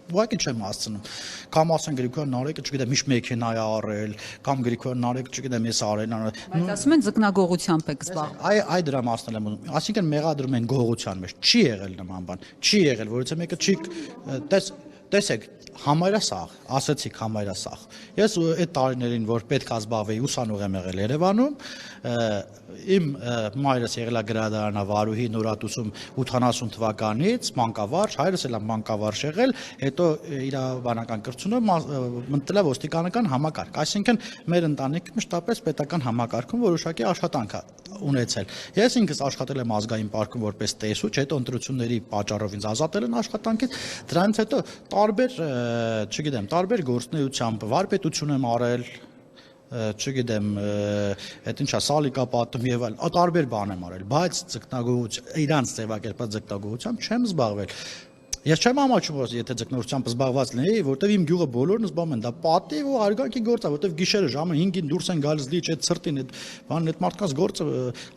ուղղակի չեմ հասցնում։ Կամ ասեն Գրիգորյան Նարեկը, չգիտեմ, միշտ մեքենա է առել, կամ Գրիգորյան Նարեկը, չգիտեմ, ես արել անել։ Բայց ասում են ձկնագողությամբ եք զբաղվում։ Այ դրա մասն եմ ուզում։ Այսինքն մեղադրում են գողության մեջ։ Չի եղել նման բան։ Չի եղել, որովհետեւ մեկը չի տեսեք համարյա սաղ, ասացիք համարյա սաղ։ Ես այդ տարիներին, որ պետք է զբաղվեի, ուսանող եմ եղել Երևանում, իմ մայրս եղել է գրադարանա Վարուհի Նորատուսում 80 թվականից, մանկավարժ, հայրս էլ է մանկավարժ եղել, հետո իր բանական կրթությունը մտել է ոստիկանական համակարգ, այսինքն մեր ընտանիքը մշտապես պետական համակարգում որոշակի աշխատանք է ունեցել։ Ես ինքս աշխատել եմ ազգային պարկում որպես տեսուչ, հետո ընտրությունների պատճառով ինձ ազատել են աշխատանքից, դրանից հետո տարբեր գործունեությամբ վարպետություն եմ արել, չգիտեմ, այդ ինչա սալիկապատում եւ այլ, տարբեր բան եմ արել, բայց ձկնագողությամբ, իրանց ձևակերպած ձկնագողությամբ չեմ զբաղվել։ Ես չեմ ամաչում, որ եթե ձկնորությամբ զբաղված լինեի, որտեվ իմ գյուղը բոլորն զբաղվում են, դա պատիվ ու արգանքի գործ է, որտեվ գիշերը ժամը 5-ին դուրս են գալիս լիճ այդ ցրտին, այդ բանն այդ մարդկանց գործը,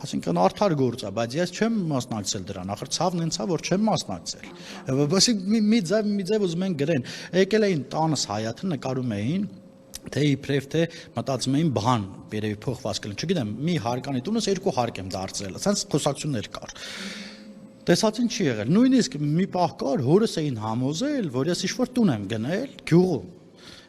ասինքն արդար գործ է, բայց ես չեմ մասնակցել դրան, ախր ցավն ինձ է, որ չեմ մասնակցել։ Բասի մի ձև ուզում են գրեն, եկել էին տանս Հայաթը նկարում էին թե իբրև թե մտածում էին բան, երևի փոխված կլինի, չգիտեմ, մի հարկանի տունս 2 հարկ եմ դարձրել, ասենց խոսակցություններ կար։ Տեսածին չի եղել, նույնիսկ մի պահ կար, հորս էին համոզել, որ ես ինչ-որ տուն եմ գնել գյուղում։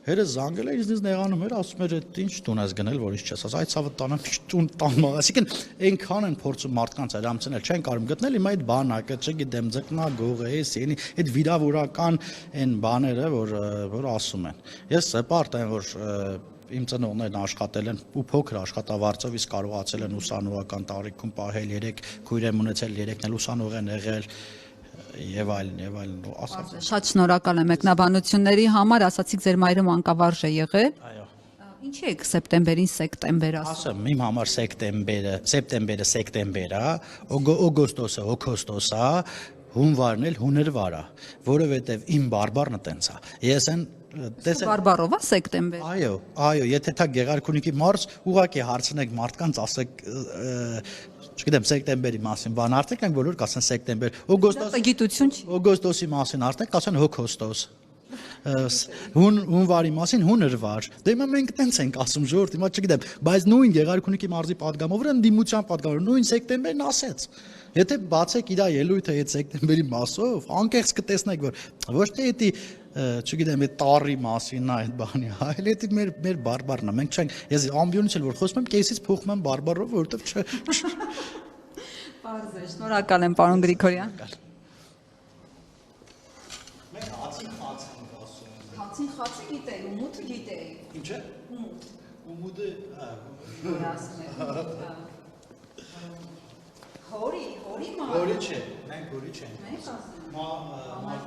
Հերս զանգել էր, ինձ նեղանում էր, ասում էր, ինչ տուն ես գնել, որ ինչ չես ասա, այդ ցավը տանեմ, տուն տան, այսինքն այնքան են փորձում մարդկանց հրամցնել, չեն կարող գտնել, հիմա այդ բանակը, չգիտեմ, ձկնագող է, սենի, այդ վիրավորական այն բաները, որ ասում են։ Ես սեպարտ եմ, որ իմ ծնողներն աշխատել են ու փոքր աշխատավարձով, իսկ կարողացել են ուսանողական տարիքում պահել 3 քույր եմ ունեցել, 3-ն էլ ուսանող են եղել եւ այլն, Շատ շնորհակալ եմ մեկնաբանությունների համար, ասացիք ձեր մայրը մանկավարժ է եղել։ Այո։ Ինչի եք սեպտեմբերին սեկտեմբեր ասում։ Ասեմ, իմ համար սեպտեմբերը սեկտեմբեր է, օգոստոսը օգոստոս է, հունվարն էլ հունվար է, որովհետեւ իմ բարբառն տենց է։ Ես են Բարբառով է սեկտեմբեր։ Այո, եթե դա Գեղարքունիքի մարզ, ուղղակի հարցնեք մարդկանց, ասեք, չգիտեմ, սեկտեմբերի մասին բան արդեք ենք բոլոր կասեն սեկտեմբեր, գիտություն չի։ օգոստոսի մասին արդեք կասեն հոգոստոս։ Հունվարի մասին հունվար։ Դե հիմա մենք տենց ենք ասում ժողովուրդ, հիմա չգիտեմ, բայց նույն Գեղարքունիքի մարզի падգամով ընդդիմության падգամով նույն սեկտեմբերն ասեց։ Եթե բացեք իր ելույթը այդ սեկտեմբերի մասով, անկեղծ կտեսնեք, որ ոչ թե դա չգիտեմ, այդ տարի մասին է այդ բանի, այլ դա մեր բարբառն է։ Մենք չենք, ես ամբիոնից էլ որ խոսում եմ, կեսից փոխում եմ բարբառով, որովհետև Պարզ է, շնորհակալ եմ, պարոն Գրիգորյան։ Մենք հացին Խացի գիտեի, ումութը գիտեի։ Ինչ է։ Ումութը Հորի չէ, մենք հորի չենք։ Մենք ասում։ Մենք